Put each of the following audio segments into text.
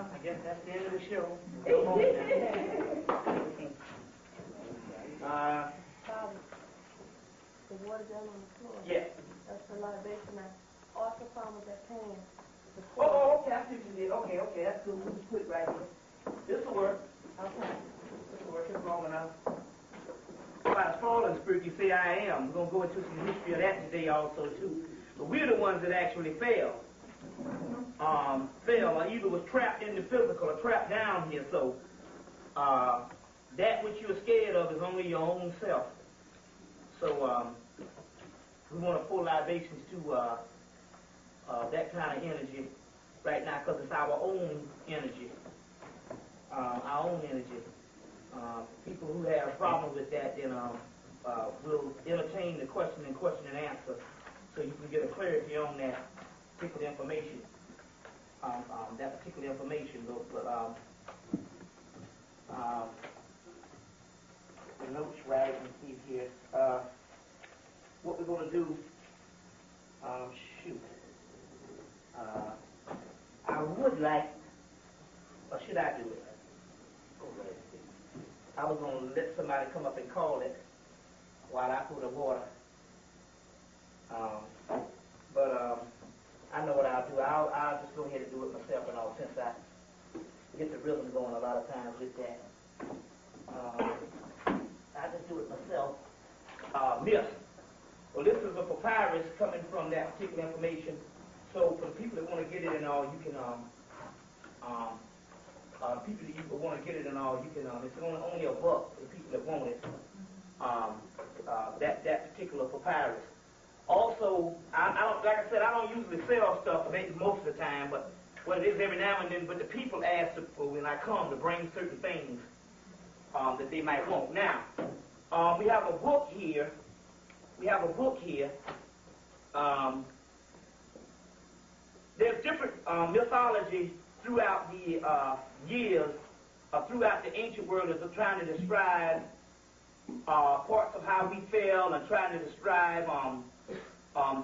Well, I guess that's the end of the show. Go home now. The water down on the floor. Yeah. That's the libation. I also found with that pan. Oh, okay, I see what you did. Okay, that's good. We'll just put it right here. This'll work. Okay. This'll work. It's long enough. About the fallen spirit, you say I am. We're going to go into some history of that today also, too. But we're the ones that actually fell. Fell, or either was trapped in the physical or trapped down here. So, that which you're scared of is only your own self. So, we want to pull libations to that kind of energy right now because it's our own energy. Our own energy. People who have problems with that, then will entertain the question and answer so you can get a clarity on that particular information. The notes right, you can see here. What we're going to do, I would like, or should I do it? I was going to let somebody come up and call it while I put the water. But I know what I'll do. I'll just go ahead and do it myself and all, since I get the rhythm going a lot of times with that. I just do it myself. Myth. Well, this is a papyrus coming from that particular information. So for the people that want to get it and all, you can, people that you want to get it and all, you can, it's only $1 for the people that want it, that particular papyrus. Also, I don't, like I said, I don't usually sell stuff most of the time, but what it is every now and then, but the people ask for when I come to bring certain things that they might want. Now, we have a book here. There's different mythology throughout the years, throughout the ancient world, as they're trying to describe parts of how we fell and trying to describe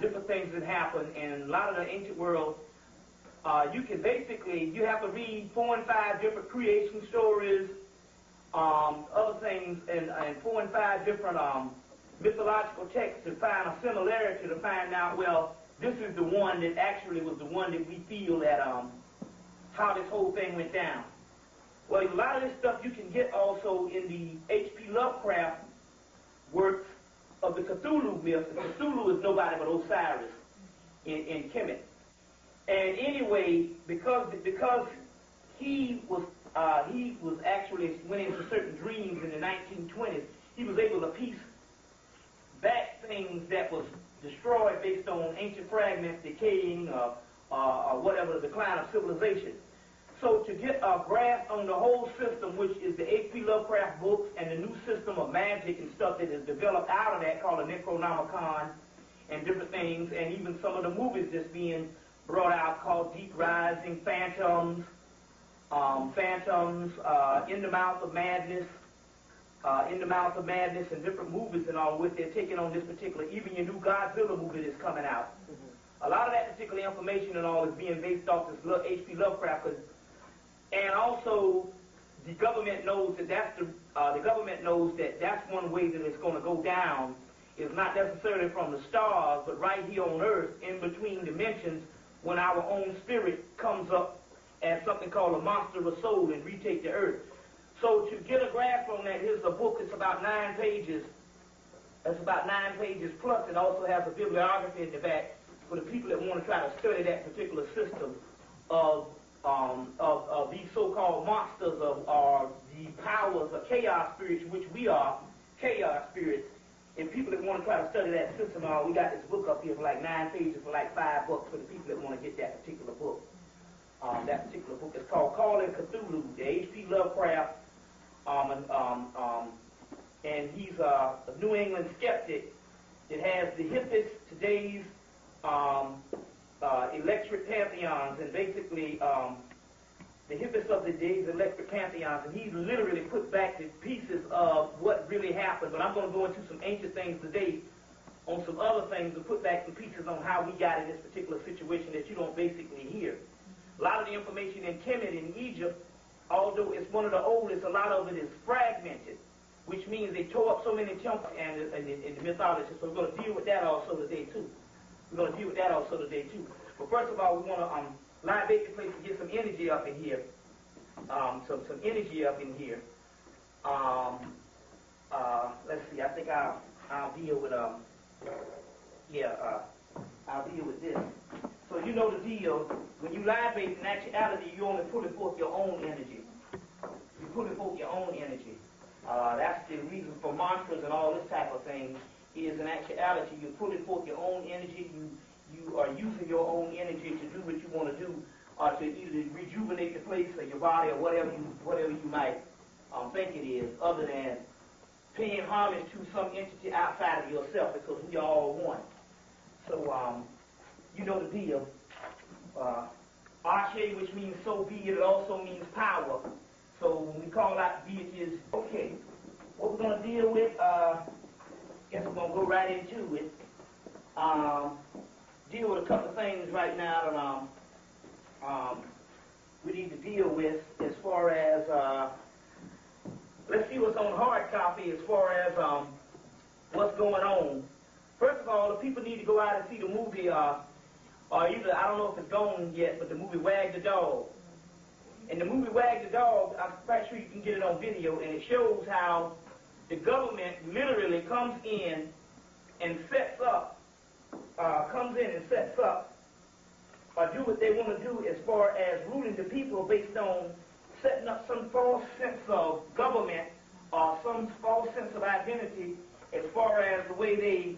different things that happen. And a lot of the ancient world, you can basically, you have to read 4 and 5 different creation stories, other things, and 4 and 5 different mythological texts to find a similarity, to find out, well, this is the one that actually was the one that we feel that how this whole thing went down. Well, a lot of this stuff you can get also in the H.P. Lovecraft works of the Cthulhu myth. Cthulhu is nobody but Osiris in Hemmitt. And anyway, because he was actually went into certain dreams in the 1920s, he was able to piece back things that was destroyed based on ancient fragments decaying or whatever, the decline of civilization. So to get a grasp on the whole system, which is the H.P. Lovecraft books and the new system of magic and stuff that is developed out of that, called the Necronomicon and different things, and even some of the movies that's being brought out called Deep Rising, Phantoms, In the Mouth of Madness, and different movies and all, with they're taking on this particular, even your new Godzilla movie that's coming out. A lot of that particular information and all is being based off this H.P. Lovecraft, and also the government knows that that's one way that it's going to go down. Is not necessarily from the stars, but right here on Earth, in between dimensions, when our own spirit comes up as something called a monster of soul and retake the Earth. So to get a grasp on that, here's a book. It's about 9 pages. It's about 9 pages plus. It also has a bibliography in the back for the people that want to try to study that particular system of these so-called monsters or the powers of chaos spirits, which we are chaos spirits. And people that want to try to study that system, we got this book up here for like 9 pages for like $5 for the people that want to get that particular book. That particular book is called Calling Cthulhu, the H.P. Lovecraft, and he's a New England skeptic that has the hippest today's electric pantheons, and basically the hippest of the day's electric pantheons, and he literally put back the pieces of what really happened. But I'm going to go into some ancient things today on some other things to put back the pieces on how we got in this particular situation that you don't basically hear. A lot of the information in Hemmitt in Egypt, although it's one of the oldest, a lot of it is fragmented, which means they tore up so many temples and the mythology. So we're going to deal with that also today too. But first of all, we want to libate the place to get some energy up in here. Some energy up in here. Let's see. I think I'll deal with I'll deal with this. So you know the deal. When you libate, in actuality, you're only pulling forth your own energy. You're pulling forth your own energy. That's the reason for mantras and all this type of thing. Is in actuality, you're pulling forth your own energy. You are using your own energy to do what you want to do, or to either rejuvenate the place or your body or whatever you might think it is, other than paying homage to some entity outside of yourself, because we are all one. So you know the deal. Arche, which means so be it also means power. So when we call out deities, okay, what we're going to deal with, guess we're going to go right into it. Deal with a couple of things right now that we need to deal with as far as, let's see what's on hard copy as far as what's going on. First of all, the people need to go out and see the movie, or either, I don't know if it's gone yet, but the movie Wag the Dog. And the movie Wag the Dog, I'm quite sure you can get it on video, and it shows how the government literally comes in and sets up, or do what they want to do as far as ruling the people based on setting up some false sense of government or some false sense of identity as far as the way they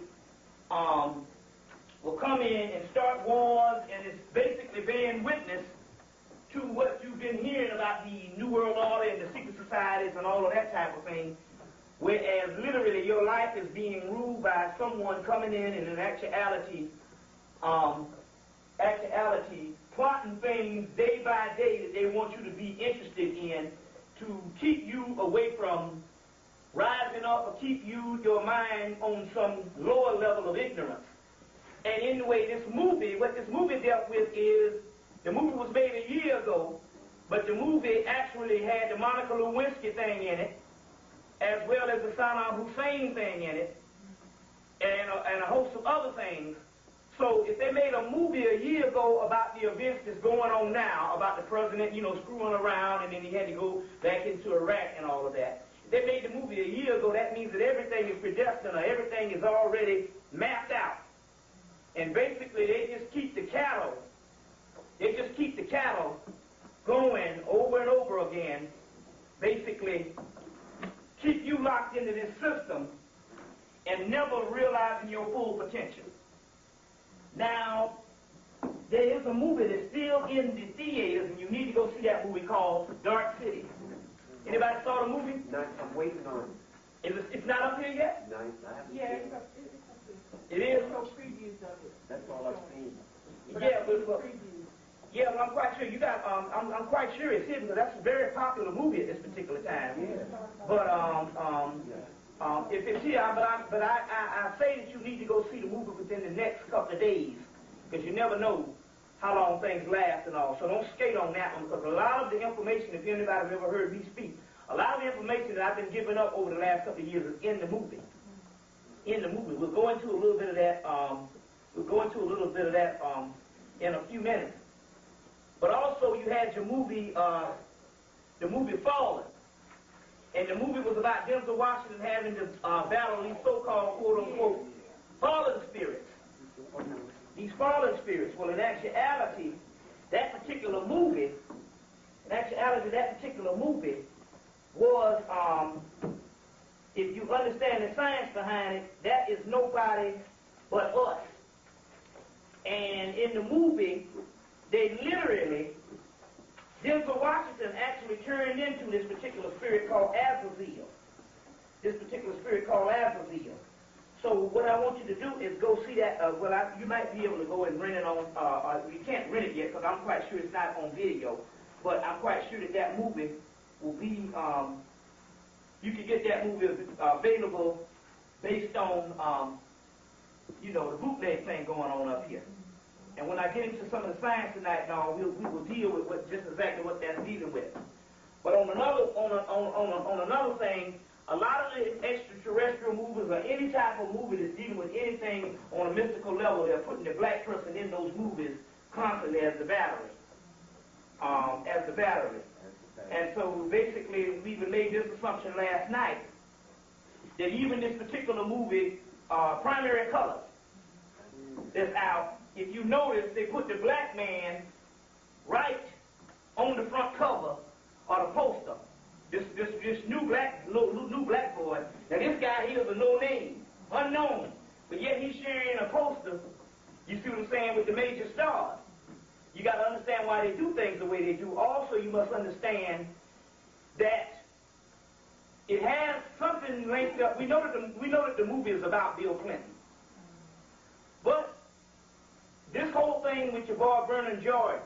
will come in and start wars, and it's basically bearing witness to what you've been hearing about the New World Order and the secret societies and all of that type of thing, whereas literally your life is being ruled by someone coming in and in actuality plotting things day by day that they want you to be interested in to keep you away from rising up or keep your mind on some lower level of ignorance. And anyway, what this movie dealt with is, the movie was made a year ago, but the movie actually had the Monica Lewinsky thing in it, as well as the Saddam Hussein thing in it, and a host of other things. So if they made a movie a year ago about the events that's going on now, about the president, screwing around, and then he had to go back into Iraq and all of that. If they made the movie a year ago, that means that everything is predestined, or everything is already mapped out. And basically, they just keep the cattle going over and over again, basically keep you locked into this system and never realizing your full potential. Now, there is a movie that's still in the theaters, and you need to go see that movie called Dark City. Anybody saw the movie? No, I'm waiting on it. It's not up here yet? No, I haven't Yeah, seen it's it. up there. It is? There's no previews of it. That's all I've seen. Yeah, but I'm quite sure you got. I'm quite sure it's here because that's a very popular movie at this particular time. Yeah. But if it's here, but I say that you need to go see the movie within the next couple of days, because you never know how long things last and all. So don't skate on that one, because a lot of the information, if anybody's ever heard me speak, a lot of the information that I've been giving up over the last couple of years is in the movie. We'll go into a little bit of that. In a few minutes. But also you had your movie, the movie Fallen. And the movie was about Denzel Washington having to battle these so-called, quote-unquote, fallen spirits. These fallen spirits. Well, in actuality, that particular movie was, if you understand the science behind it, that is nobody but us. And in the movie, they literally, Denzel Washington actually turned into this particular spirit called Azzariah. So what I want you to do is go see that. You might be able to go and rent it on, you can't rent it yet because I'm quite sure it's not on video. But I'm quite sure that movie will be, you can get that movie available based on, the bootleg thing going on up here. And when I get into some of the science tonight, now we will deal with just exactly what that's dealing with. But on another thing, a lot of the extraterrestrial movies or any type of movie that's dealing with anything on a mystical level, they're putting the black person in those movies constantly as the battery. And so basically, we even made this assumption last night that even this particular movie, Primary Colors, that's out, if you notice, they put the black man right on the front cover of the poster. This new black boy. Now this guy here is a no name, unknown, but yet he's sharing a poster. You see what I'm saying, with the major stars. You got to understand why they do things the way they do. Also, you must understand that it has something linked up. We know that the movie is about Bill Clinton, but this whole thing with your boy Vernon Jordan,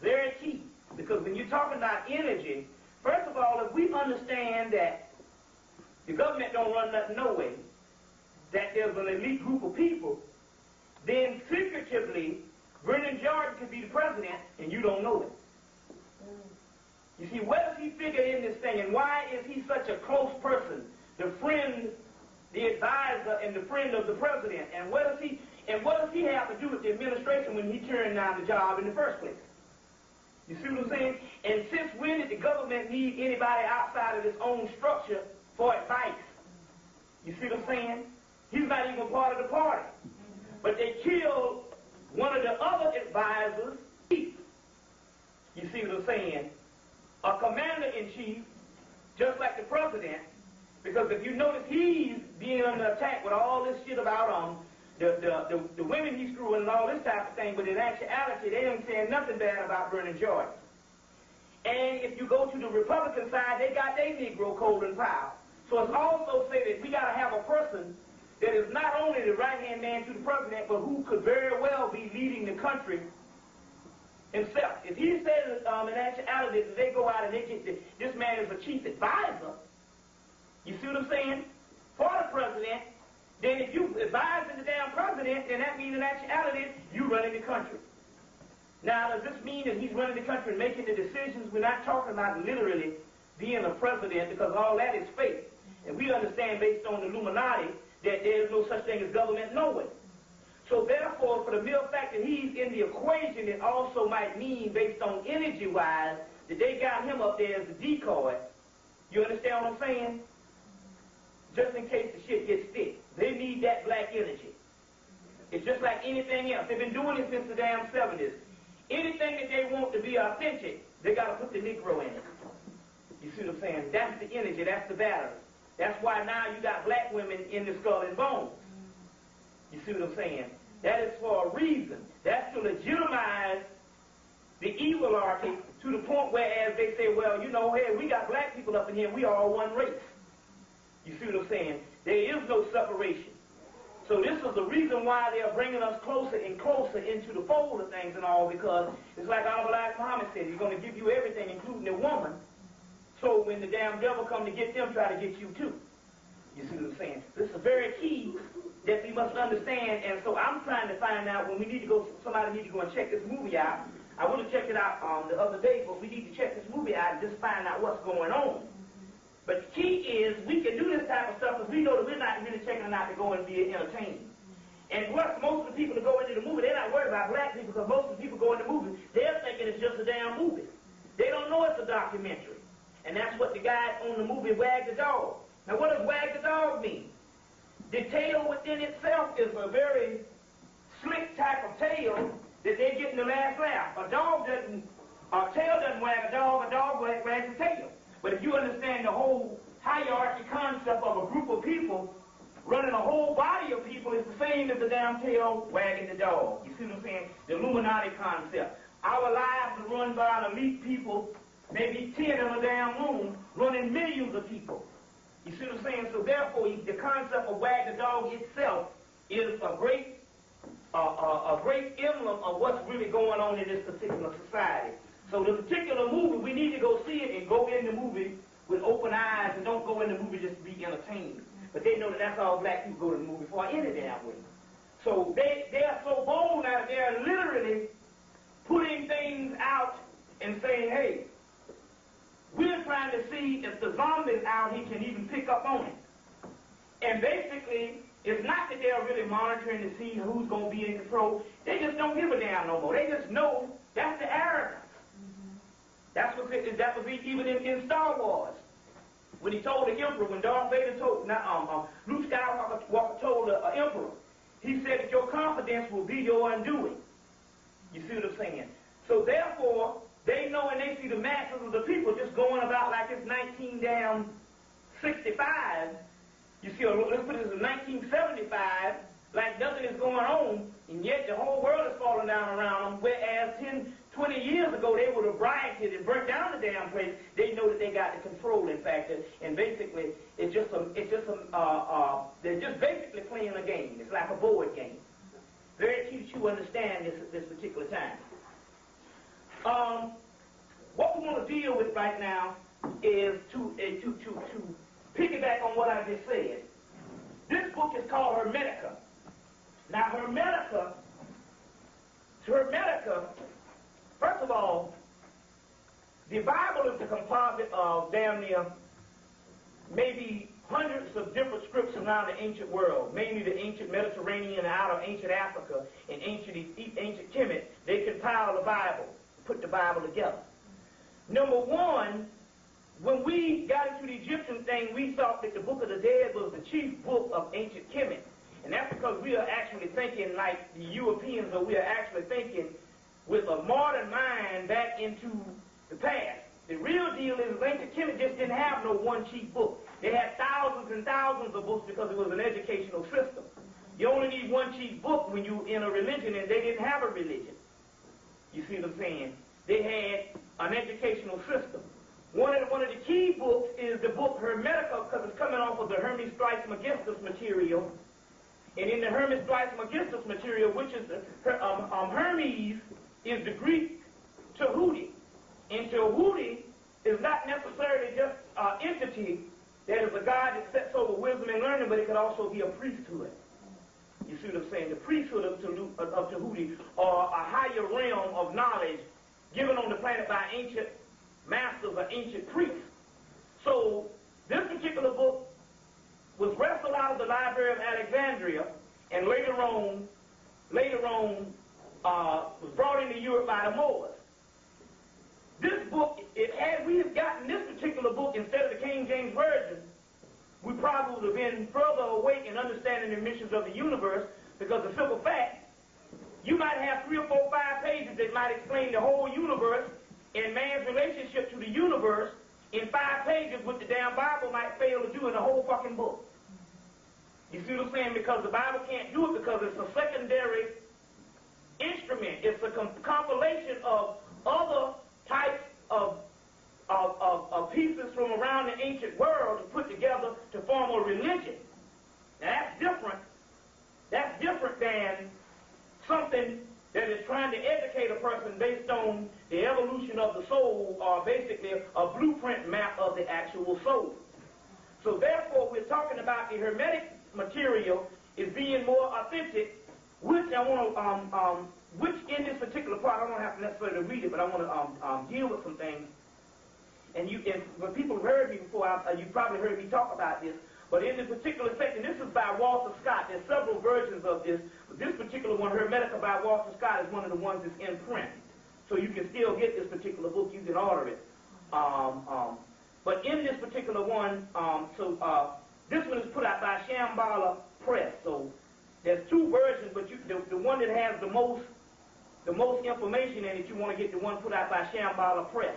very key, because when you're talking about energy, first of all, if we understand that the government don't run nothing no way, that there's an elite group of people, then secretively, Vernon Jordan could be the president, and you don't know it. You see, where does he figure in this thing, and why is he such a close person, the friend, the advisor, and the friend of the president? And what does he have to do with the administration when he turned down the job in the first place? You see what I'm saying? And since when did the government need anybody outside of its own structure for advice? You see what I'm saying? He's not even part of the party. But they killed one of the other advisors, chief. You see what I'm saying? A commander-in-chief, just like the president, because if you notice, he's being under attack with all this shit about the women he's screwing and all this type of thing, but in actuality, they ain't saying nothing bad about Vernon Jordan. And if you go to the Republican side, they got their Negro code and power. So it's also said that we got to have a person that is not only the right-hand man to the president, but who could very well be leading the country himself. If he says in actuality that they go out and they get this man is a chief advisor, you see what I'm saying, for the president, then if you advise the damn president, then that means in actuality you running the country. Now, does this mean that he's running the country and making the decisions? We're not talking about literally being a president, because all that is fake. And we understand, based on the Illuminati, that there's no such thing as government nowhere. So therefore, for the mere fact that he's in the equation, it also might mean, based on energy-wise, that they got him up there as the decoy. You understand what I'm saying? Just in case the shit gets thick. They need that black energy. It's just like anything else. They've been doing it since the damn 70s. Anything that they want to be authentic, they got to put the Negro in it. You see what I'm saying? That's the energy. That's the battery. That's why now you got black women in the Skull and Bones. You see what I'm saying? That is for a reason. That's to legitimize the evilarchy to the point where, as they say, well, you know, hey, we got black people up in here, we are all one race. You see what I'm saying? There is no separation. So this is the reason why they are bringing us closer and closer into the fold of things and all, because it's like Honorable Muhammad said, he's going to give you everything, including a woman. So when the damn devil come to get them, try to get you too. You see what I'm saying? This is very key that we must understand, and so I'm trying to find out when we need to go, somebody need to go and check this movie out. I would have checked it out the other day, but we need to check this movie out and just find out what's going on. But the key is we can do this type of stuff because we know that we're not really checking it out to go and be entertained. And plus, most of the people that go into the movie, they're not worried about black people, because most of the people go in the movie, they're thinking it's just a damn movie. They don't know it's a documentary. And that's what the guy on the movie Wag the Dog. Now, what does Wag the Dog mean? The tail within itself is a very slick type of tail that they get in the last laugh. A tail doesn't wag a dog wags a tail. But if you understand the whole hierarchy concept of a group of people running a whole body of people, it's the same as the damn tail wagging the dog. You see what I'm saying? The Illuminati concept. Our lives are run by an elite people, maybe 10 in a damn room, running millions of people. You see what I'm saying? So therefore, the concept of wag the dog itself is a great emblem of what's really going on in this particular society. So the particular movie, we need to go see it and go in the movie with open eyes, and don't go in the movie just to be entertained. But they know that that's all black people go to the movie for any damn way. So they are so bold now, they're literally putting things out and saying, hey, we're trying to see if the zombies out here can even pick up on it. And basically, it's not that they're really monitoring to see who's going to be in control. They just don't give a damn no more. They just know that's the arrogance. That was even in Star Wars. When he told the Emperor, when Darth Vader told, Luke Skywalker told the Emperor, he said that your confidence will be your undoing. You see what I'm saying? So therefore, they know and they see the masses of the people just going about like it's 1965. You see, let's put it as 1975, like nothing is going on, and yet the whole world is falling down around them, whereas 10, 20 years ago, they would have rioted and burnt down the damn place. They know that they got the controlling factor, and basically, they're just basically playing a game. It's like a board game. Very key to understand this particular time. What we want to deal with right now is to piggyback on what I just said. This book is called Hermetica. Now, Hermetica, first of all, the Bible is a composite of damn near maybe hundreds of different scripts around the ancient world, mainly the ancient Mediterranean and out of ancient Africa and ancient Hemmitt. They compiled the Bible, put the Bible together. Number one, when we got into the Egyptian thing, we thought that the Book of the Dead was the chief book of ancient Kemet. And that's because we are actually thinking like the Europeans, or we are actually thinking with a modern mind back into the past. The real deal is ancient Kemet just didn't have no one chief book. They had thousands and thousands of books because it was an educational system. You only need one chief book when you're in a religion, and they didn't have a religion. You see what I'm saying? They had an educational system. One of the key books is the book Hermetica, because it's coming off of the Hermes Trismegistus material. And in the Hermes Trismegistus material, which is Hermes, is the Greek Tahuti. And Tahuti is not necessarily just an entity that is a God that sets over wisdom and learning, but it could also be a priesthood. You see what I'm saying? The priesthood of Tahuti, or a higher realm of knowledge given on the planet by ancient masters or ancient priests. So this particular book was wrestled out of the Library of Alexandria, and later on was brought into Europe by the Moors. This book, we had gotten this particular book instead of the King James Version, we probably would have been further awake in understanding the missions of the universe, because the simple fact, you might have 3 or 4, 5 pages that might explain the whole universe and man's relationship to the universe in 5 pages, which the damn Bible might fail to do in the whole fucking book. You see what I'm saying? Because the Bible can't do it, because it's a secondary instrument. It's a compilation of other types of pieces from around the ancient world to put together to form a religion. Now that's different. That's different than something that is trying to educate a person based on the evolution of the soul, or basically a blueprint map of the actual soul. So therefore, we're talking about the Hermetic material is being more authentic, which I want to, which in this particular part, I don't have to necessarily read it, but I want to deal with some things. And when people have heard me before, you probably heard me talk about this. But in this particular section, this is by Walter Scott. There's several versions of this, but this particular one, Hermetica by Walter Scott, is one of the ones that's in print. So you can still get this particular book. You can order it. But in this particular one, this one is put out by Shambhala Press. So there's 2 versions, but the one that has the most information in it, you want to get the one put out by Shambhala Press.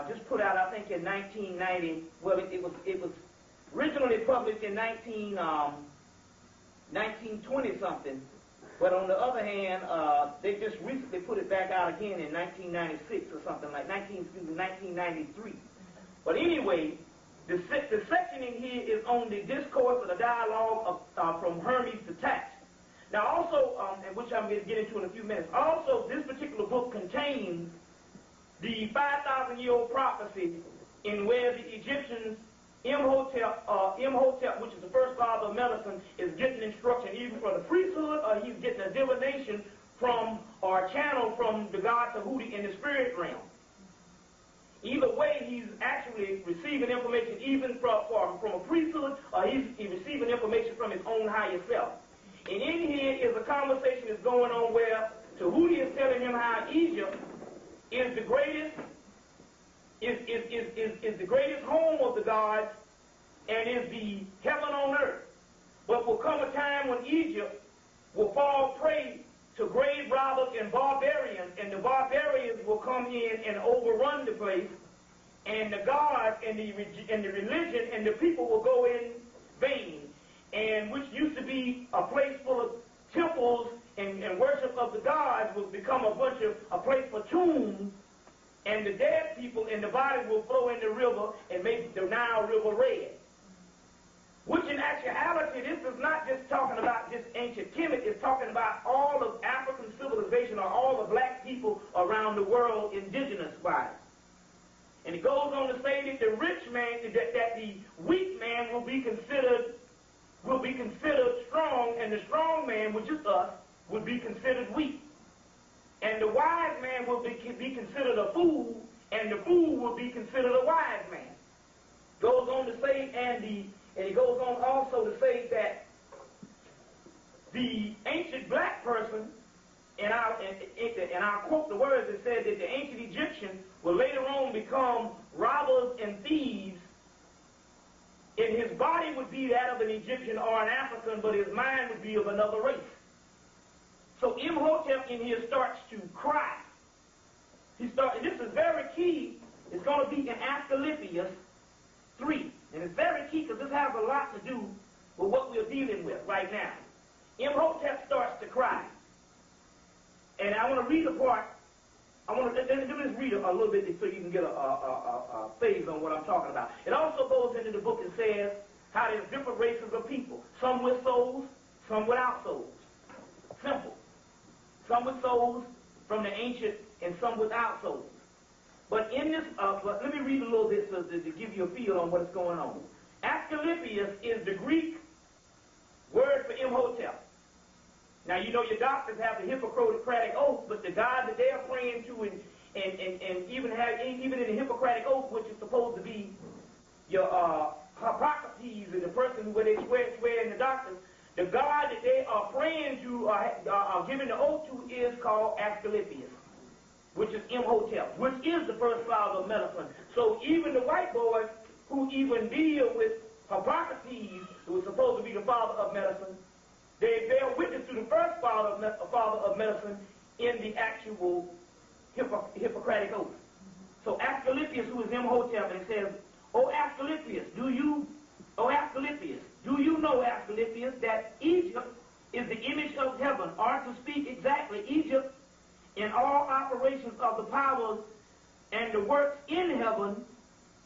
Just put out, I think, in 1990. Well, it was originally published in 1920 something. But on the other hand, they just recently put it back out again in 1996 or something like 1993. But anyway, the section in here is on the discourse or the dialogue from Hermes to Tax. Now also, and which I'm going to get into in a few minutes, also this particular book contains the 5,000-year-old prophecy in where the Egyptians Imhotep, which is the first father of medicine, is getting instruction either from the priesthood or he's getting a divination from or a channel from the god Tahuti in the spirit realm. Either way, he's actually receiving information even from a priesthood, or he's receiving information from his own higher self. And in here is a conversation that's going on where Tahuti is telling him how Egypt is the greatest, is the greatest home of the gods and is the heaven on earth. But will come a time when Egypt will fall prey to grave robbers and barbarians, and the barbarians will come in and overrun the place, and the gods and the religion and the people will go in vain, and which used to be a place full of temples and worship of the gods will become a place for tombs, and the dead people and the bodies will flow in the river and make the Nile River red. Which in actuality, this is not just talking about just ancient Kemet, it's talking about all of African civilization or all the black people around the world indigenous-wise. And it goes on to say that the rich man, that the weak man will be considered strong, and the strong man, which is us, would be considered weak. And the wise man will be considered a fool, and the fool will be considered a wise man. Goes on to say, and it goes on also to say that the ancient black person, and I'll quote the words that said that the ancient Egyptian will later on become robbers and thieves, and his body would be that of an Egyptian or an African, but his mind would be of another race. So Imhotep in here starts to cry. And this is very key. It's going to be in Asclepius 3. And it's very key because this has a lot to do with what we're dealing with right now. Imhotep starts to cry. And I want to read a part. Let me just read a little bit so you can get a phase on what I'm talking about. It also goes into the book and says how there's different races of people. Some with souls, some without souls. Simple. Some with souls from the ancient and some without souls. But in this, let me read a little bit to give you a feel on what's going on. Asclepius is the Greek word for Imhotep. Now, you know your doctors have the Hippocratic Oath, but the God that they are praying to and even in the Hippocratic Oath, which is supposed to be your Hippocrates and the person where they swear in the doctors, the God that they are praying to, are giving the oath to, is called Asclepius, which is Imhotep, which is the first father of medicine. So even the white boys who even deal with Hippocrates, who is supposed to be the father of medicine, they bear witness to the first father of medicine in the actual Hippocratic Oath. So Asclepius, who is Imhotep, and it says, O Asclepius, do you know, Asclepius, that Egypt is the image of heaven, or to speak exactly, Egypt in all operations of the powers and the works in heaven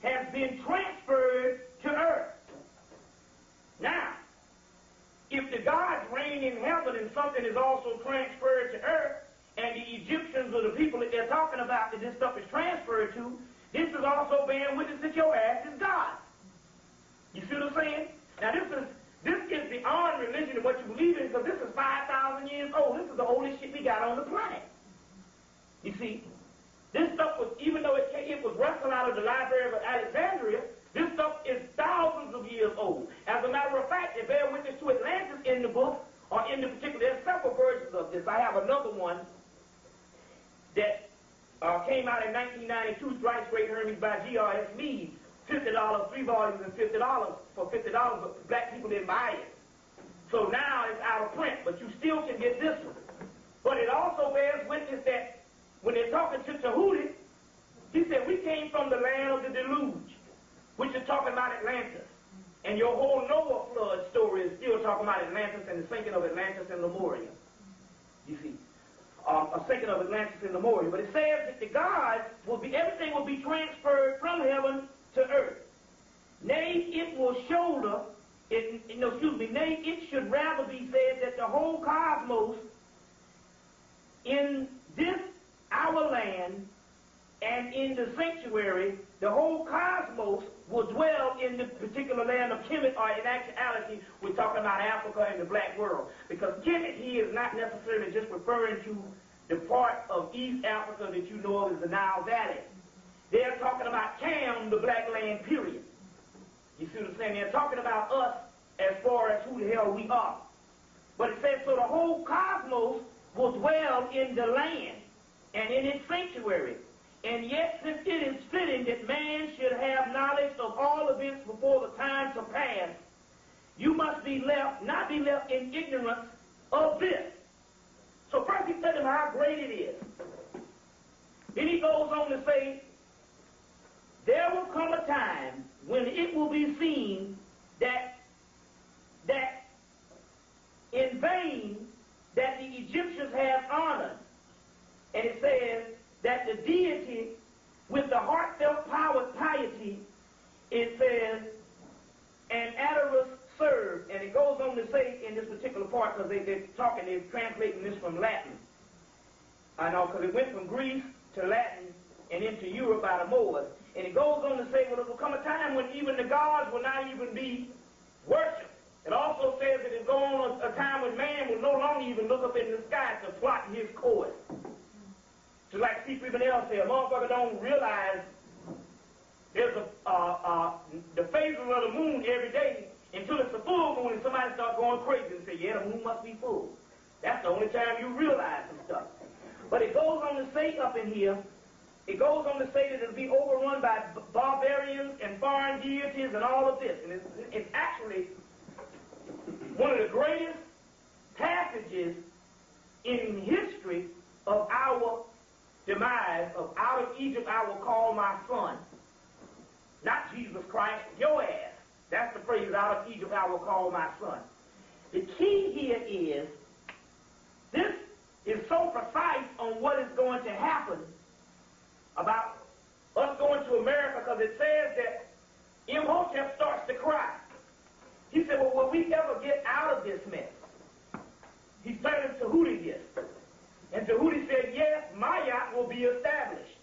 has been transferred to earth. Now, if the gods reign in heaven and something is also transferred to earth, and the Egyptians or the people that they're talking about that this stuff is transferred to, this is also bearing witness that your ass is God. You see what I'm saying? Now this is beyond religion and what you believe in, because this is 5,000 years old. This is the oldest shit we got on the planet. You see, this stuff was, even though it was wrestled out of the Library of Alexandria, this stuff is thousands of years old. As a matter of fact, they bear witness to Atlantis in the book, or in the particular, there's several versions of this. I have another one that came out in 1992, Thrice Great Hermes by G.R.S. Mead. $50, 3 volumes, and $50 for $50, but black people didn't buy it. So now it's out of print, but you still can get this one. But it also bears witness that when they're talking to Tahuti, he said, we came from the land of the deluge, which is talking about Atlantis. And your whole Noah flood story is still talking about Atlantis and the sinking of Atlantis and Lemuria. You see, a sinking of Atlantis and Lemuria. But it says that the gods will be, everything will be transferred from heaven to earth. Nay, it will shoulder, nay, it should rather be said that the whole cosmos in this our land and in the sanctuary, the whole cosmos will dwell in the particular land of Hemmitt, or in actuality, we're talking about Africa and the black world. Because Hemmitt here is not necessarily just referring to the part of East Africa that you know of as the Nile Valley. They're talking about Cam, the black land, period. You see what I'm saying? They're talking about us as far as who the hell we are. But it says, so the whole cosmos will dwell in the land and in its sanctuary. And yet, since it is fitting that man should have knowledge of all events before the time to pass, you must not be left in ignorance of this. So first he said to him how great it is. Then he goes on to say, there will come a time when it will be seen that in vain that the Egyptians have honored. And it says that the deity with the heartfelt piety, it says, and Azzariah served. And it goes on to say in this particular part, because they're translating this from Latin. I know, because it went from Greece to Latin and into Europe by the Moors. And it goes on to say, well, it will come a time when even the gods will not even be worshipped. It also says that it's going on a time when man will no longer even look up in the sky to plot his course. Just like people even else say, a motherfucker don't realize there's the phases of the moon every day until it's a full moon and somebody starts going crazy and say, yeah, the moon must be full. That's the only time you realize some stuff. But it goes on to say up in here, it goes on to say that it'll be overrun by barbarians and foreign deities and all of this. And it's actually one of the greatest passages in history of our demise, of out of Egypt I will call my son. Not Jesus Christ, your ass. That's the phrase, out of Egypt I will call my son. The key here is, this is so precise on what is going to happen about us going to America, because it says that Imhotep starts to cry. He said, well, will we ever get out of this mess? He turned to Tahuti this. And Tahuti said, yes, Mayat will be established.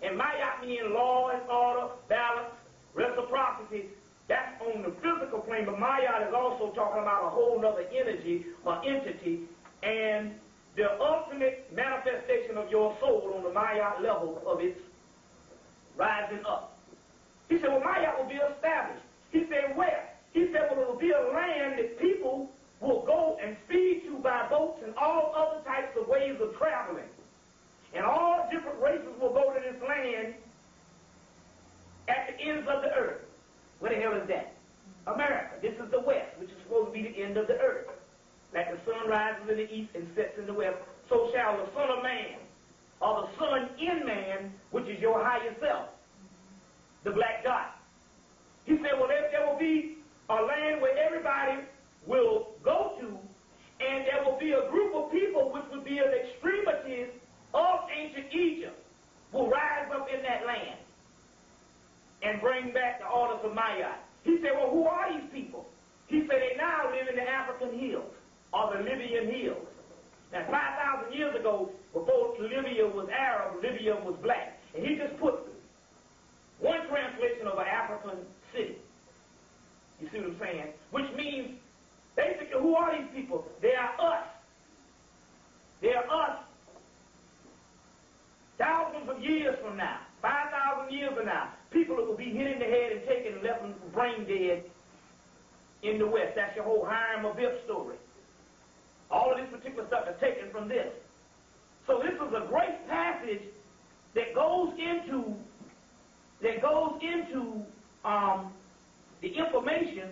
And Mayat means law and order, balance, reciprocity. That's on the physical plane, but Mayat is also talking about a whole other energy or entity, and the ultimate manifestation of your soul on the Mayat level of its rising up. He said, well, Mayat will be established. He said, where? He said, well, it will be a land that people will go and speed to by boats and all other types of ways of traveling. And all different races will go to this land at the ends of the earth. Where the hell is that? America. This is the West, which is supposed to be the end of the earth. Like the sun rises in the east and sets in the west, so shall the Son of Man, or the Son in man, which is your higher self, the black dot. He said, well, there will be a land where everybody will go to, and there will be a group of people which would be an extremities of ancient Egypt, will rise up in that land and bring back the orders of Maya. He said, well, who are these people? He said, they now live in the African hills, or the Libyan hills. Now, 5,000 years ago, before Libya was Arab, Libya was black. And he just put one translation of an African city. You see what I'm saying? Which means, basically, who are these people? They are us. They are us. Thousands of years from now, 5,000 years from now, people that will be hit in the head and taken and left brain dead in the West. That's your whole Hiram Abiff story. All of this particular stuff is taken from this. So this is a great passage that goes into the information,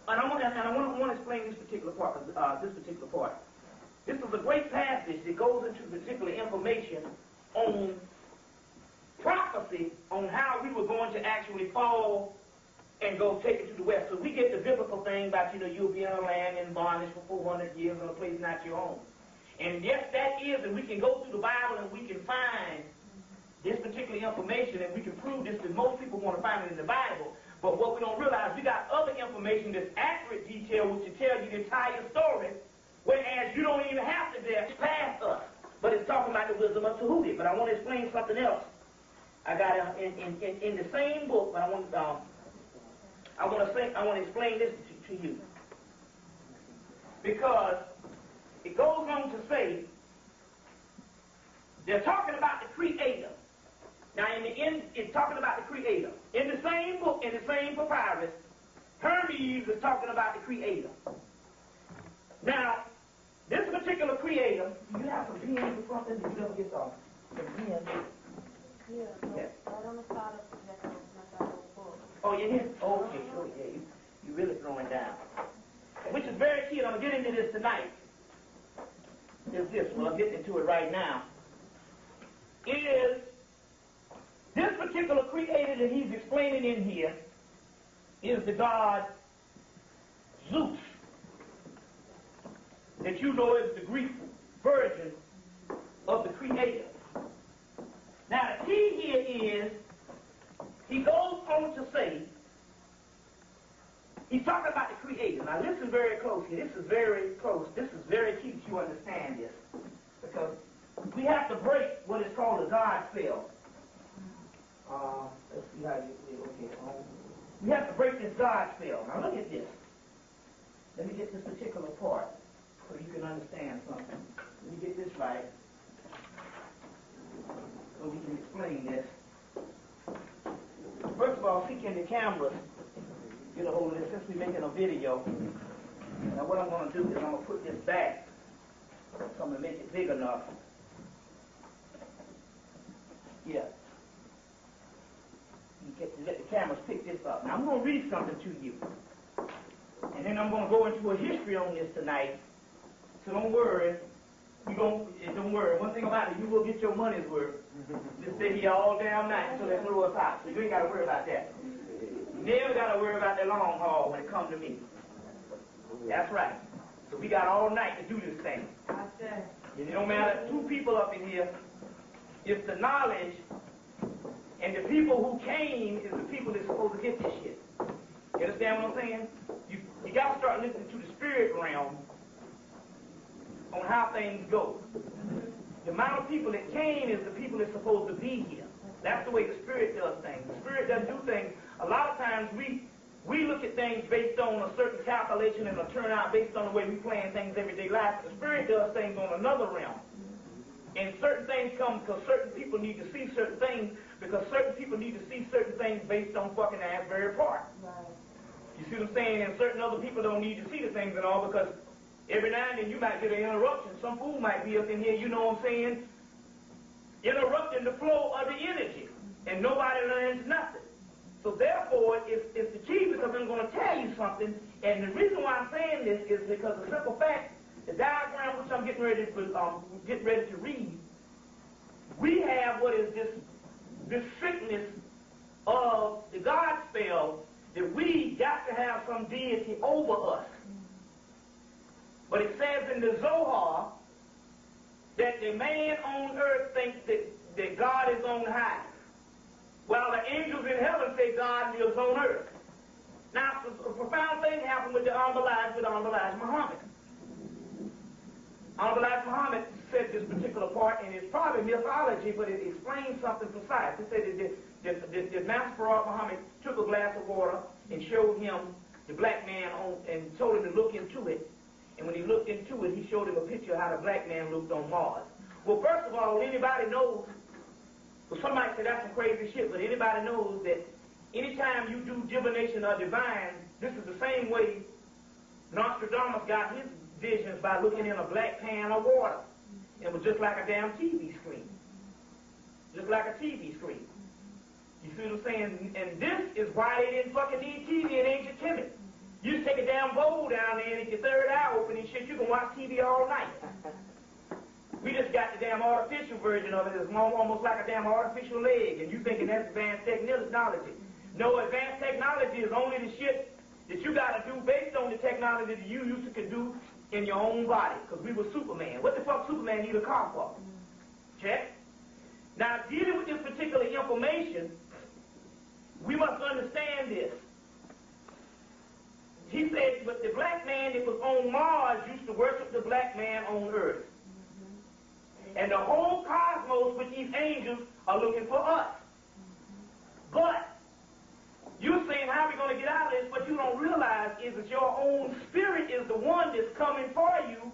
and I want to explain this particular part. This is a great passage that goes into particular information on prophecy, on how we were going to actually fall and go take it to the West. So we get the biblical thing about, you'll be in a land in bondage for 400 years in a place not your own. And yes, that is, and we can go through the Bible and we can find this particular information, and we can prove this, because most people want to find it in the Bible. But what we don't realize, we got other information that's accurate detail, which will tell you the entire story, whereas you don't even have to dare pass us. but it's talking about the wisdom of Tahuti. But I want to explain something else. I got in the same book, but I want to explain this to you, because it goes on to say they're talking about the Creator. Now, in the end, it's talking about the Creator. In the same book, in the same papyrus, Hermes is talking about the Creator. Now, this particular Creator, do you have some pens or something? Did you ever get some pens? Yeah, right on the side of the book. Oh, you did? Oh, okay, sure, yeah. You really throwing down. Which is very key, and I'm going to get into this tonight. Is this, well, I'm getting into it right now. Is this particular Creator that he's explaining in here is the god Zeus, that you know is the Greek version of the Creator. Now, the key here is, he goes on to say, he's talking about the Creator. Now, listen very closely. This is very close. This is very key that you understand this, because we have to break what is called a God spell. Let's see how you do it. Okay. We have to break this God spell. Now, look at this. Let me get this particular part so you can understand something. Let me get this right so we can explain this. First of all, seek in the cameras, get a hold of this since we're making a video. Now, what I'm going to do is I'm going to put this back, so I'm going to make it big enough. Yeah. Let the cameras pick this up. Now, I'm going to read something to you. And then I'm going to go into a history on this tonight. So don't worry. Don't worry. One thing about it, you will get your money's worth. Just stay here all damn night until they throw us out. So you ain't got to worry about that. You never got to worry about that long haul when it comes to me. That's right. So we got all night to do this thing. And it don't matter, 2 people up in here. It's the knowledge, and the people who came is the people that's supposed to get this shit. You understand what I'm saying? You got to start listening to the spirit realm on how things go. The amount of people that came is the people that's supposed to be here. That's the way the spirit does things. The spirit doesn't do things. A lot of times we look at things based on a certain calculation and a turnout based on the way we plan things everyday life. The spirit does things on another realm. And certain things come because certain people need to see certain things, because certain people need to see certain things based on fucking Asbury Park. Right. You see what I'm saying? And certain other people don't need to see the things at all, because every now and then you might get an interruption. Some fool might be up in here, you know what I'm saying, interrupting the flow of the energy, and nobody learns nothing. So therefore, it's the key, because I'm going to tell you something, and the reason why I'm saying this is because the simple fact, the diagram which I'm getting ready to read, we have what is this sickness of the God spell, that we got to have some deity over us. But it says in the Zohar that the man on earth thinks that God is on high, while the angels in heaven say God lives on earth. Now, a profound thing happened with the Elijah Muhammad. Muhammad said this particular part, and it's probably mythology, but it explains something precise. It said that Master Farad Muhammad took a glass of water and showed him the black man and told him to look into it. And when he looked into it, he showed him a picture of how the black man looked on Mars. Well, first of all, anybody knows, well, somebody say that's some crazy shit, but anybody knows that anytime you do divination or divine, this is the same way Nostradamus got his visions, by looking in a black pan of water. It was just like a damn TV screen. Just like a TV screen. You see what I'm saying? And this is why they didn't fucking need TV in ancient Hemmitt. You just take a damn bowl down there and get your third eye open and shit, you can watch TV all night. We just got the damn artificial version of it. It's almost like a damn artificial leg, and you thinking that's advanced technology. No, advanced technology is only the shit that you got to do based on the technology that you used to do in your own body, because we were Superman. What the fuck Superman need a car for? Check. Now, dealing with this particular information, we must understand this. He said, but the black man that was on Mars used to worship the black man on Earth. And the whole cosmos with these angels are looking for us. But you're saying, how are we going to get out of this? What you don't realize is that your own spirit is the one that's coming for you,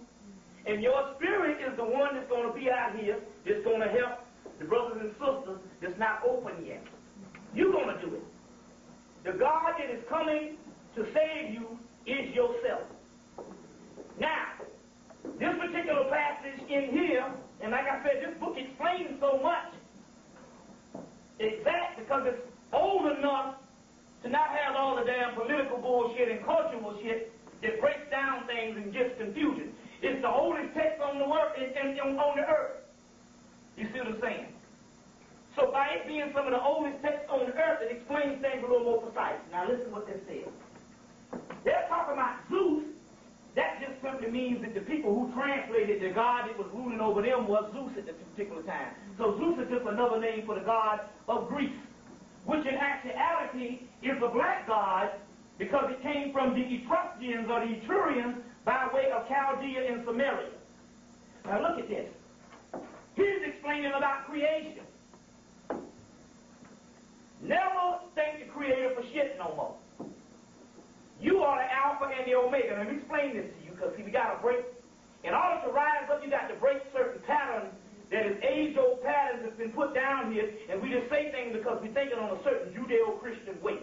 and your spirit is the one that's going to be out here that's going to help the brothers and sisters that's not open yet. You're going to do it. The God that is coming to save you is yourself. Now, this particular passage in here, and like I said, this book explains so much exact because it's old enough to not have all the damn political bullshit and cultural shit that breaks down things and gets confusion. It's the oldest text on the on the earth. You see what I'm saying? So by it being some of the oldest texts on the earth, it explains things a little more precise. Now listen what they says. They're talking about Zeus. That just simply means that the people who translated the god that was ruling over them was Zeus at this particular time. So Zeus is just another name for the god of Greece, which in actuality is a black god because it came from the Etruscans or the Etrurians by way of Chaldea and Samaria. Now look at this. He's explaining about creation. Never thank the Creator for shit no more. You are the Alpha and the Omega. Let me explain this to you, because see, we got to break. In order to rise up, you got to break certain patterns that is age-old patterns that's been put down here, and we just say things because we're thinking on a certain Judeo-Christian way.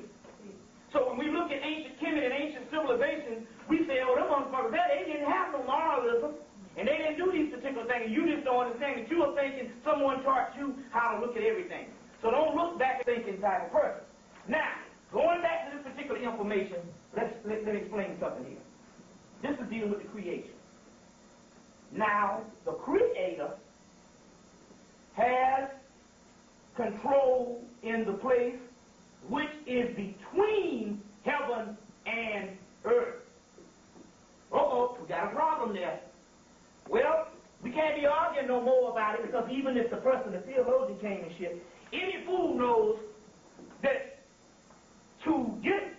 So when we look at ancient Kemet and ancient civilizations, we say, oh, them motherfuckers, they didn't have no moralism, and they didn't do these particular things, and you just don't understand that you are thinking someone taught you how to look at everything. So don't look back at thinking type of person. Now, going back to this particular information, let's explain something here. This is dealing with the creation. Now, the Creator has control in the place which is between heaven and earth. Uh-oh, we got a problem there. Well, we can't be arguing no more about it because even if the person, the theologian came and shit, any fool knows that to get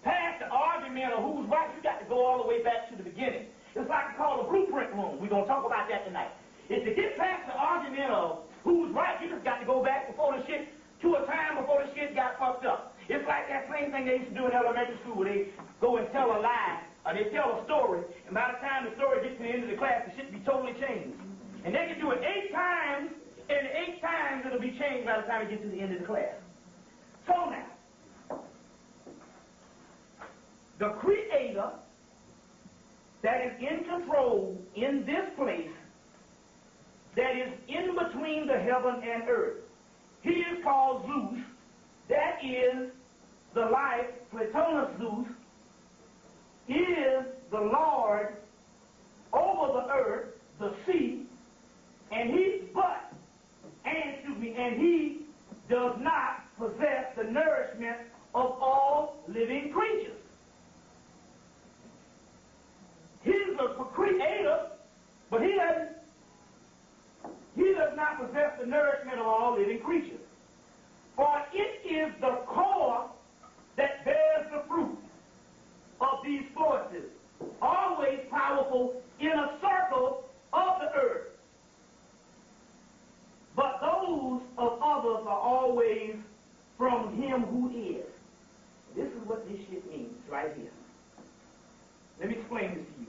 past the argument of who's right, you got to go all the way back to the beginning. It's like called a blueprint room. We're going to talk about that tonight. If to get past the argument of who's right, you just got to go back before the shit, to a time before the shit got fucked up. It's like that same thing they used to do in elementary school where they go and tell a lie, or they tell a story, and by the time the story gets to the end of the class, the shit be totally changed. And they can do it 8 times, and 8 times it'll be changed by the time it gets to the end of the class. So now, the Creator that is in control in this place that is in between the heaven and earth, he is called Zeus. That is the life, Platonus Zeus, is the Lord over the earth, the sea, and he does not possess the nourishment of all living creatures. He's the Creator, but he does not possess the nourishment of all living creatures. For it is the core that bears the fruit of these forces, always powerful in a circle of the earth. But those of others are always from him who is. This is what this shit means right here. Let me explain this to you.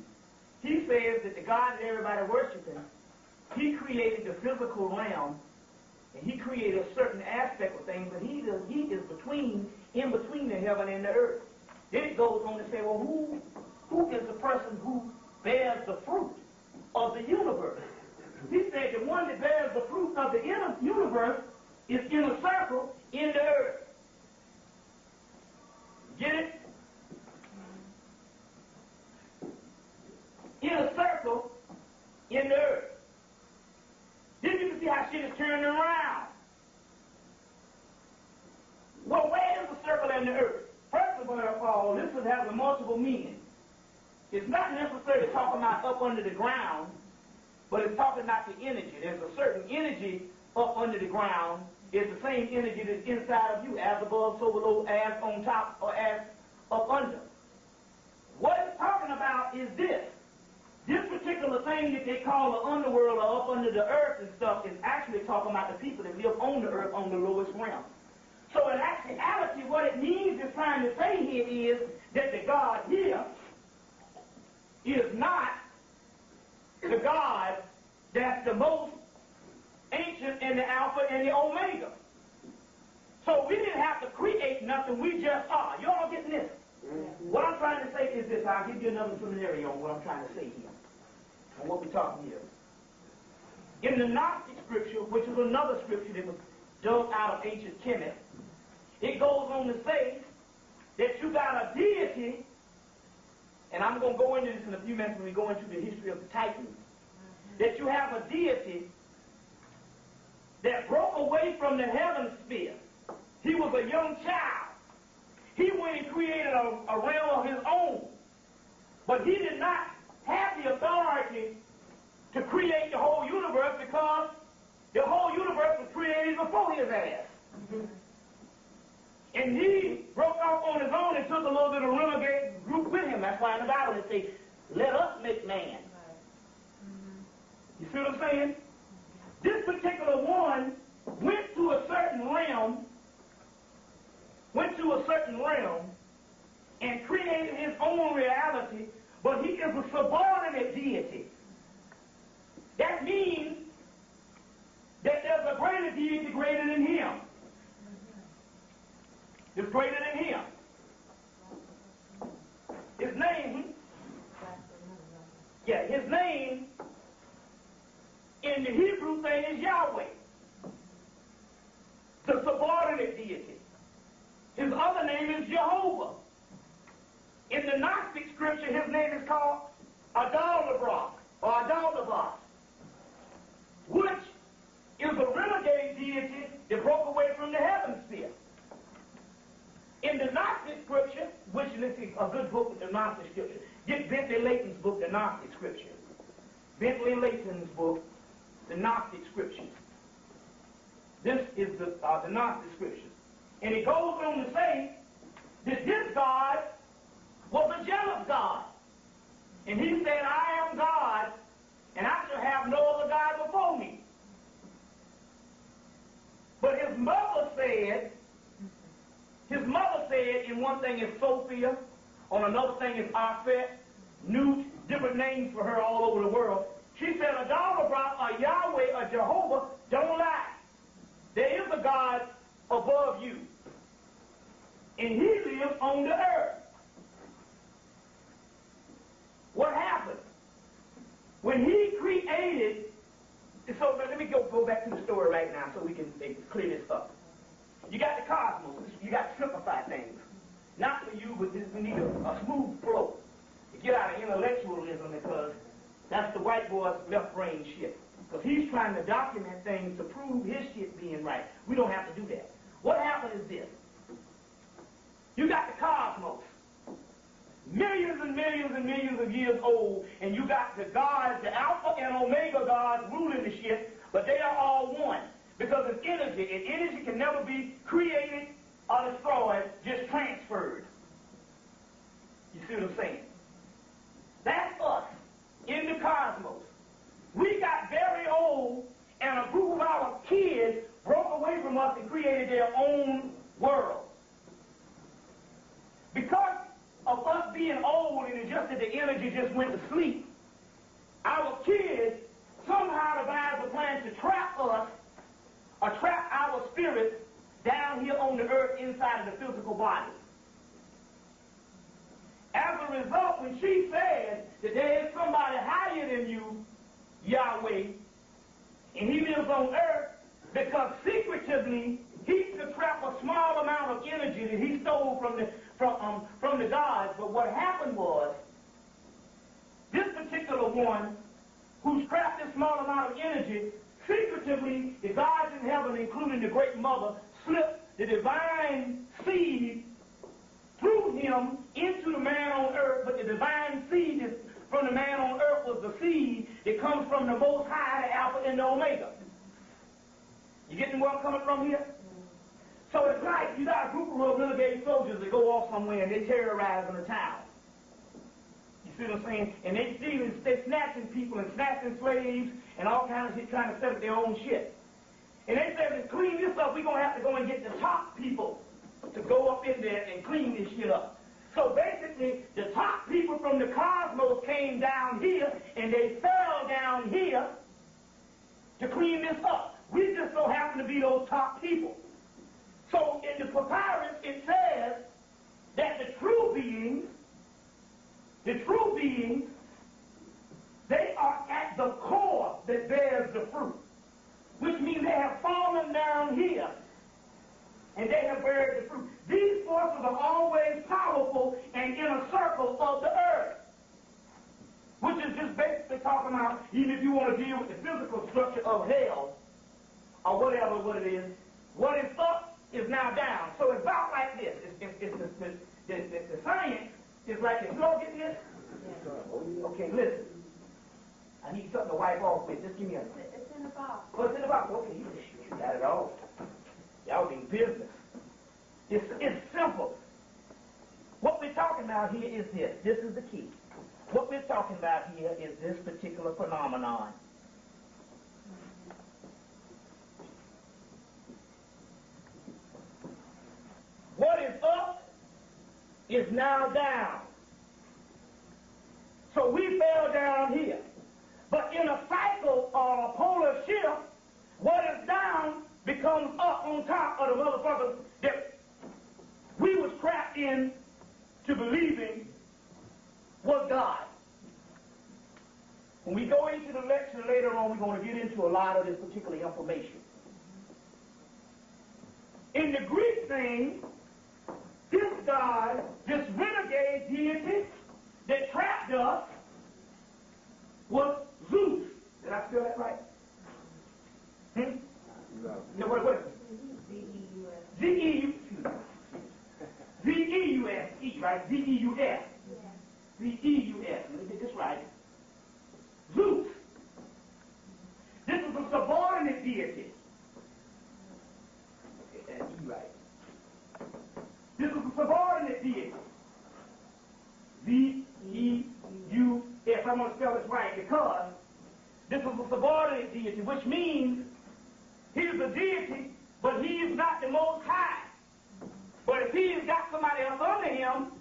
He says that the God that everybody worshiping, he created the physical realm, and he created a certain aspect of things, but he is in between the heaven and the earth. Then it goes on to say, well, who is the person who bears the fruit of the universe? He said the one that bears the fruit of the universe is in a circle in the earth. Get it? In a circle in the earth. Then you can see how shit is turning around. Well, where is the circle in the earth? First of all, this one has a multiple meaning. It's not necessarily talking about up under the ground, but it's talking about the energy. There's a certain energy up under the ground. It's the same energy that's inside of you, as above, so below, as on top, or as up under. What it's talking about is this. This particular thing that they call the underworld or up under the earth and stuff is actually talking about the people that live on the earth on the lowest realm. So in actuality, what it means is trying to say here is that the God here is not the God that's the most ancient and the Alpha and the Omega. So we didn't have to create nothing, we just are. You all getting this? What I'm trying to say is this. I'll give you another scenario on what I'm trying to say here, on what we're talking here. In the Gnostic scripture, which is another scripture that was dug out of ancient Hemmitt, it goes on to say that you got a deity, and I'm going to go into this in a few minutes when we go into the history of the Titans, that you have a deity that broke away from the heaven sphere. He was a young child. He went and created a realm of his own. But he did not have the authority to create the whole universe because the whole universe was created before his ass. And he broke off on his own and took a little bit of renegade group with him. That's why in the Bible it says, let us make man. You see what I'm saying? This particular one went to a certain realm, and created his own reality, but he is a subordinate deity. That means that there's a greater deity greater than him. It's greater than him. His name in the Hebrew thing is Yahweh, the subordinate deity. His other name is Jehovah. In the Gnostic scripture, his name is called Adalabra, or Adalabas, which is a renegade deity that broke away from the heaven sphere. In the Gnostic scripture, which is a good book with the Gnostic scripture, get Bentley Layton's book, The Gnostic Scripture. Bentley Layton's book, The Gnostic Scriptures. This is the Gnostic Scriptures. And it goes on to say that this God was a jealous God. And he said, I am God, and I shall have no other God before me. But his mother said, in one thing is Sophia, on another thing is Aphet, new different names for her all over the world. She said, Adalabra, or Yahweh, or Jehovah, don't lie. There is a God above you. And he lives on the earth. What happened? When he created, so let me go back to the story right now so we can clear this up. You got the cosmos. You got to simplify things. Not for you, but we need a smooth flow to get out of intellectualism, because that's the white boy's left brain shit. Because he's trying to document things to prove his shit being right. We don't have to do that. What happened is this. You got the cosmos, millions and millions and millions of years old, and you got the gods, the Alpha and Omega gods ruling the shit, but they are all one. Because it's energy, and energy can never be created or destroyed, just transferred. You see what I'm saying? That's us in the cosmos. We got very old, and a group of our kids broke away from us and created their own world. Because of us being old and it's just that the energy just went to sleep, our kids somehow devised a plan to trap us, or trap our spirits down here on the earth inside of the physical body. As a result, when she said that there is somebody higher than you, Yahweh, and he lives on earth, because secretively he could trap a small amount of energy that he stole from the gods. But what happened was, this particular one who trapped this small amount of energy, secretively the gods in heaven, including the great mother, slipped the divine seed through him into the man on earth. But the divine seed from the man on earth was the seed that comes from the Most High, the Alpha and the Omega. You getting where I'm coming from here? So it's like you got a group of renegade soldiers that go off somewhere and they terrorize in a town. You see what I'm saying? And they snatching people and snatching slaves and all kinds of shit, trying to set up their own shit. And they said, to clean this up, we're going to have to go and get the top people to go up in there and clean this shit up. So basically, the top people from the cosmos came down here, and they fell down here to clean this up. We just so happen to be those top people. So in the papyrus, it says that the true beings, they are at the core that bears the fruit, which means they have fallen down here, and they have buried the fruit. These forces are always powerful and in a circle of the earth, which is just basically talking about, even if you want to deal with the physical structure of hell, or whatever what it is, what is up is now down. So it's about like this. The science is like this. You all get this? Okay, listen. I need something to wipe off with. Just give me a minute. It's in the box. Oh, it's in the box. Okay, you got it all. Y'all be business. It's simple. What we're talking about here is this. This is the key. What we're talking about here is this particular phenomenon. What is up is now down. So we fell down here. But in a cycle or a polar shift, what is down becomes up on top of the motherfuckers that we was trapped in to believing was God. When we go into the lecture later on, we're going to get into a lot of this particular information. In the Greek thing, this God, this renegade deity that trapped us, was Zeus. Did I spell that right? No, what is it? Z-E-U-S-E, right? Z-E-U-S. Z-E-U-S. Let me get this right. Zeus. This is a subordinate deity. Okay, that's E right. This is a subordinate deity. Z-E-U-S. I'm going to spell this right because this is a subordinate deity, which means he's a deity, but he is not the Most High. But if he has got somebody else under him,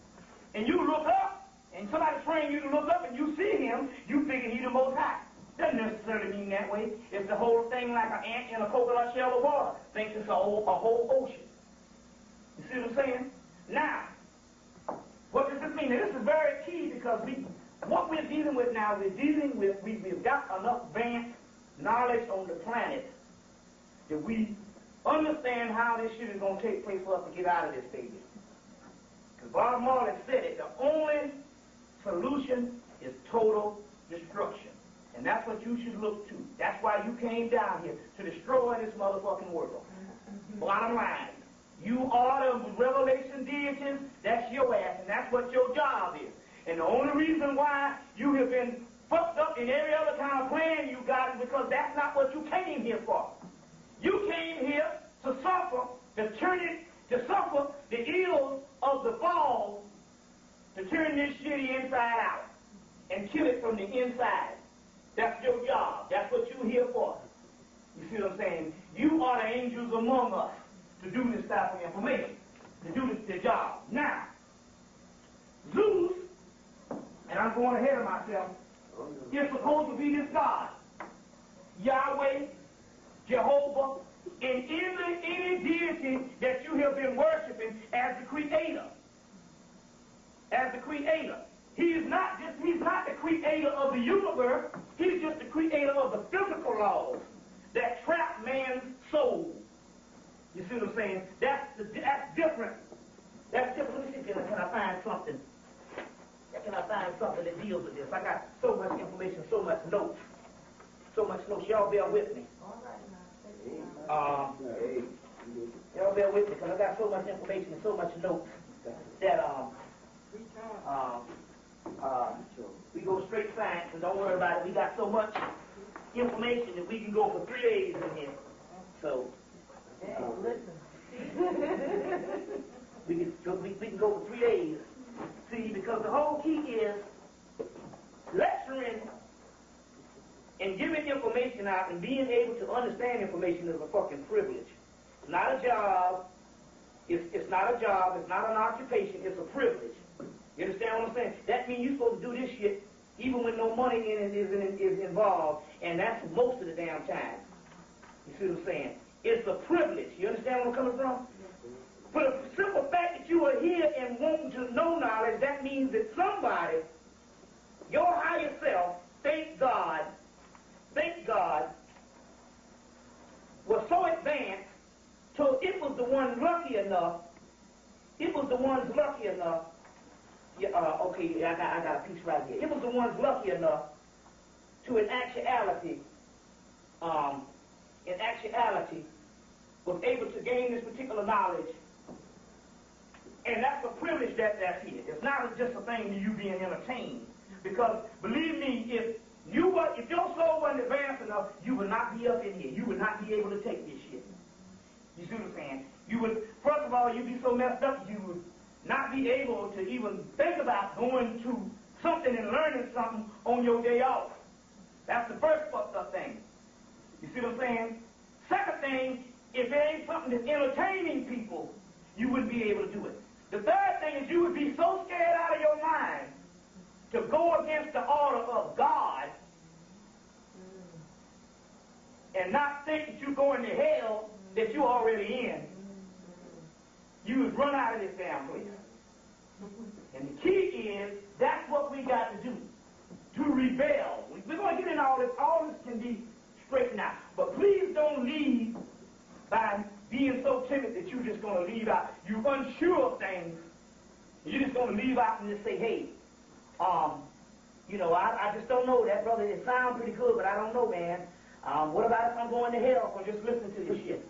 and you look up, and somebody trained you to look up, and you see him, you figure he's the Most High. Doesn't necessarily mean that way. It's the whole thing like an ant in a coconut shell of water. Thinks it's a whole ocean. You see what I'm saying? Now, what does this mean? Now, this is very key because what we're dealing with now, we've got enough advanced knowledge on the planet that we understand how this shit is going to take place for us to get out of this baby. Because Bob Marley said it, the only solution is total destruction. And that's what you should look to. That's why you came down here, to destroy this motherfucking world. Bottom line, you are the revelation deities, that's your ass, and that's what your job is. And the only reason why you have been fucked up in every other kind of plan you got is because that's not what you came here for. You came here to suffer, to suffer the ills of the fall, to turn this shitty inside out and kill it from the inside. That's your job. That's what you're here for. You see what I'm saying? You are the angels among us to do this type of information, to do the job. Now, Zeus, and I'm going ahead of myself, is supposed to be this God. Yahweh, Jehovah, and any deity that you have been worshiping as the creator. As the creator. He's not the creator of the universe, he's just the creator of the physical laws that trap man's soul. You see what I'm saying? That's different. That's different. Let me see, can I find something? Can I find something that deals with this? I got so much information, so much notes. Y'all bear with me. Y'all bear with me because I got so much information and so much notes that we go straight science and don't worry about it. We got so much information that we can go for 3 days in here. So we can go for 3 days. See, because the whole key is lecturing and giving information out and being able to understand information is a fucking privilege. It's not a job. It's not a job. It's not an occupation. It's a privilege. You understand what I'm saying? That means you're supposed to do this shit even when no money in it is involved, and that's most of the damn time. You see what I'm saying? It's a privilege. You understand where I'm coming from? For the simple fact that you are here and wanting to know knowledge, that means that somebody, your higher self, thank God, was so advanced, so it was the ones lucky enough, okay, I got a piece right here. It was the ones lucky enough to, in actuality, was able to gain this particular knowledge. And that's a privilege that's here. It's not just a thing to you being entertained. Because, believe me, if your soul wasn't advanced enough, you would not be up in here. You would not be able to take this shit. You see what I'm saying? You would, first of all, you'd be so messed up, you would not be able to even think about going to something and learning something on your day off. That's the first fucked up thing. You see what I'm saying? Second thing, if there ain't something that's entertaining people, you wouldn't be able to do it. The third thing is you would be so scared out of your mind to go against the order of God and not think that you're going to hell that you're already in. You would run out of this damn place. And the key is, that's what we got to do. To rebel. We're going to get in all this. All this can be straightened out. But please don't leave by being so timid that you're just going to leave out. You're unsure of things. You're just going to leave out and just say, hey, I just don't know that, brother. It sounds pretty good, but I don't know, man. What about if I'm going to hell for just listening to this shit?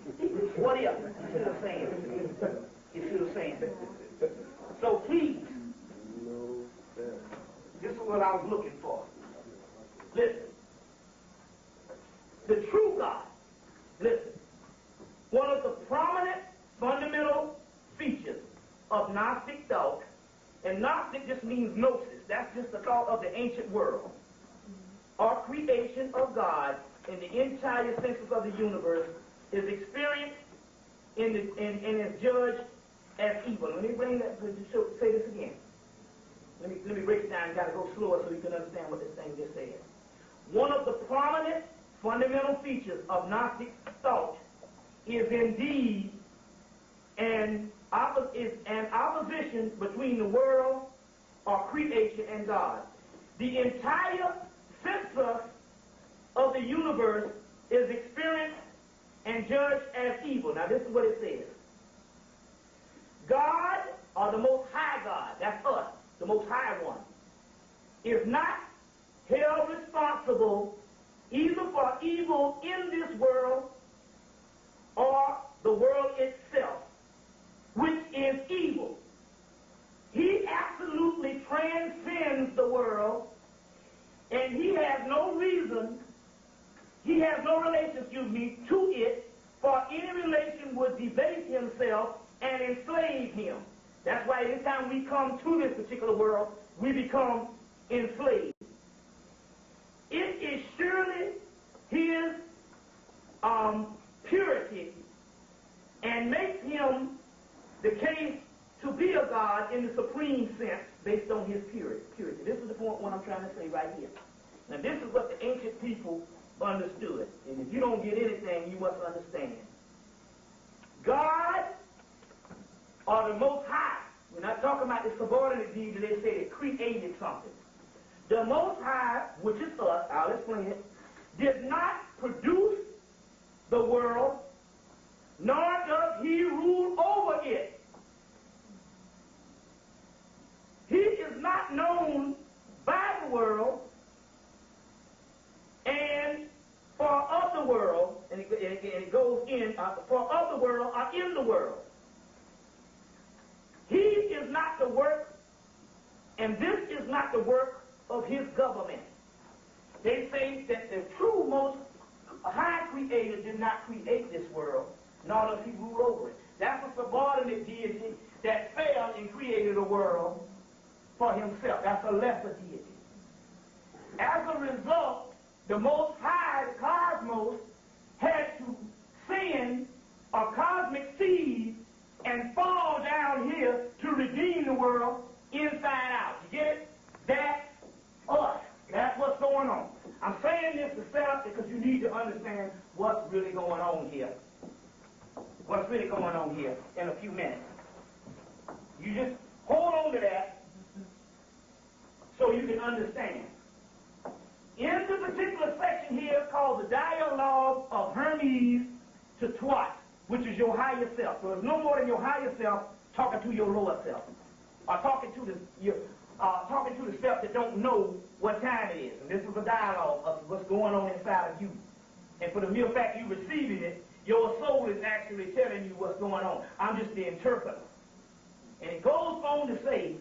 What if? You see what I'm saying? You see what I'm saying? So please, this is what I was looking for. Listen. The true God, listen, one of the prominent fundamental features of Gnostic thought, and Gnostic just means gnosis, that's just the thought of the ancient world, or creation of God in the entire census of the universe, is experienced and is judged as evil. Let me bring that, say this again. Let me break it down. You got to go slower so you can understand what this thing just said. One of the prominent fundamental features of Gnostic thought is indeed an opposition between the world or creation and God. The entire census of the universe is experienced and judged as evil. Now this is what it says. God, or the Most High God, that's us, the Most High One, is not held responsible either for evil in this world or the world itself, which is evil. He absolutely transcends the world, and he has no reason, he has no relation, to it, for any relation would debase himself and enslave him. That's why every time we come to this particular world, we become enslaved. It is surely his purity and makes him the case to be a God in the supreme sense based on his purity. This is the point what I'm trying to say right here. Now this is what the ancient people understood. And if you don't get anything, you must understand. God, or the Most High, we're not talking about the subordinate deed that they say it created something. The Most High, which is us, I'll explain it, did not produce the world, nor does he rule over it. He is not known by the world and for of the world, and it goes in, for of the world or in the world. He is not the work, and this is not the work of his government. They say that the true Most High Creator did not create this world, nor does he rule over it. That's a subordinate deity that fell and created a world for himself. That's a lesser deity. As a result, the Most High, the cosmos, had to send a cosmic seed and fall down here to redeem the world inside out. You get it? That's us. That's what's going on. I'm saying this to set up because you need to understand what's really going on here. What's really going on here in a few minutes. You just hold on to that so you can understand. In the particular section here called the Dialogue of Hermes to Twat, which is your higher self. So it's no more than your higher self talking to your lower self, or talking to the self that don't know what time it is. And this is a dialogue of what's going on inside of you. And for the mere fact you receiving it, your soul is actually telling you what's going on. I'm just the interpreter. And it goes on to say,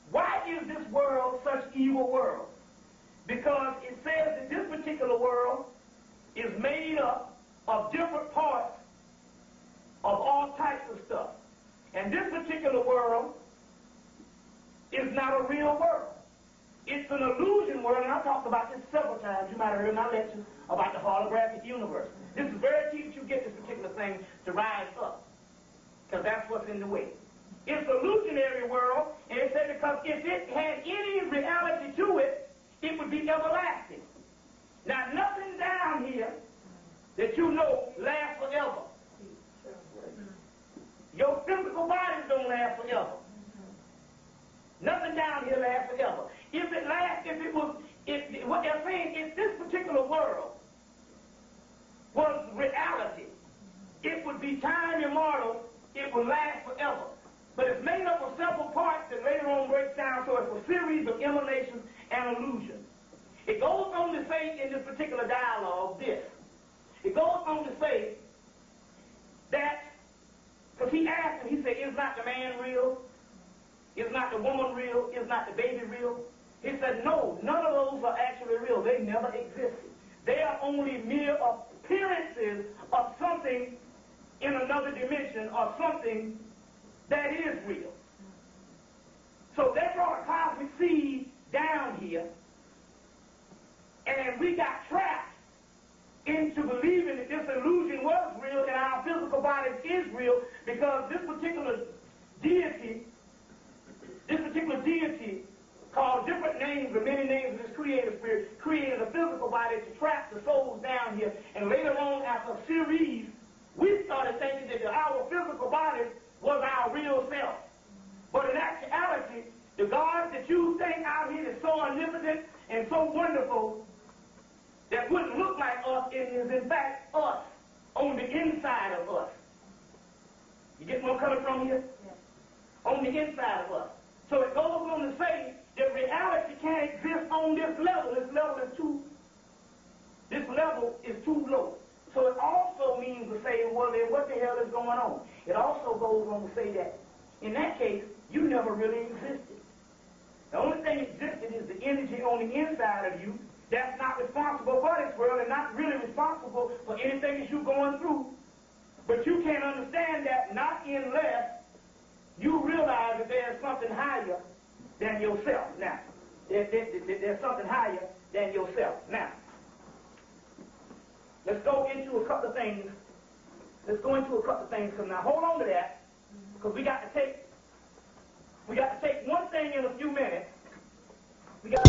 why is this world such evil world? Because it says that this particular world is made up of different parts of all types of stuff. And this particular world is not a real world. It's an illusion world, and I've talked about this several times. You might have heard my lectures about the holographic universe. This is very key that you get this particular thing to rise up, because that's what's in the way. It's an illusionary world, and it said because if it had any reality to it, it would be everlasting. Now, nothing down here that you know lasts forever. Your physical bodies don't last forever. Nothing down here lasts forever. What they're saying is this particular world was reality. It would be time immortal. It would last forever. But it's made up of several parts that later on breaks down, so it's a series of emanations and illusions. It goes on to say in this particular dialogue this. It goes on to say that, because he asked him, he said, is not the man real? Is not the woman real? Is not the baby real? He said, no, none of those are actually real. They never existed. They are only mere appearances of something in another dimension or something that is real. So they brought a cosmic seed down here, and we got trapped into believing that this illusion was real and our physical body is real, because this particular deity called different names or many names of this creative spirit, created a physical body to trap the souls down here. And later on, after a series, we started thinking that our physical bodies was our real self. But in actuality, the God that you think out here is so omnipotent and so wonderful that wouldn't look like us, it is in fact us, on the inside of us. You get where I'm coming from here? Yes. On the inside of us. So it goes on to say that reality can't exist on this level. This level is too low. So it also means to say, well, then what the hell is going on? It also goes on to say that, in that case, you never really existed. The only thing existed is the energy on the inside of you that's not responsible for this world and not really responsible for anything that you're going through. But you can't understand that not unless you realize that there's something higher than yourself. Now, there's something higher than yourself. Now, let's go into a couple of things. Because now, hold on to that, because we got to take one thing in a few minutes. We got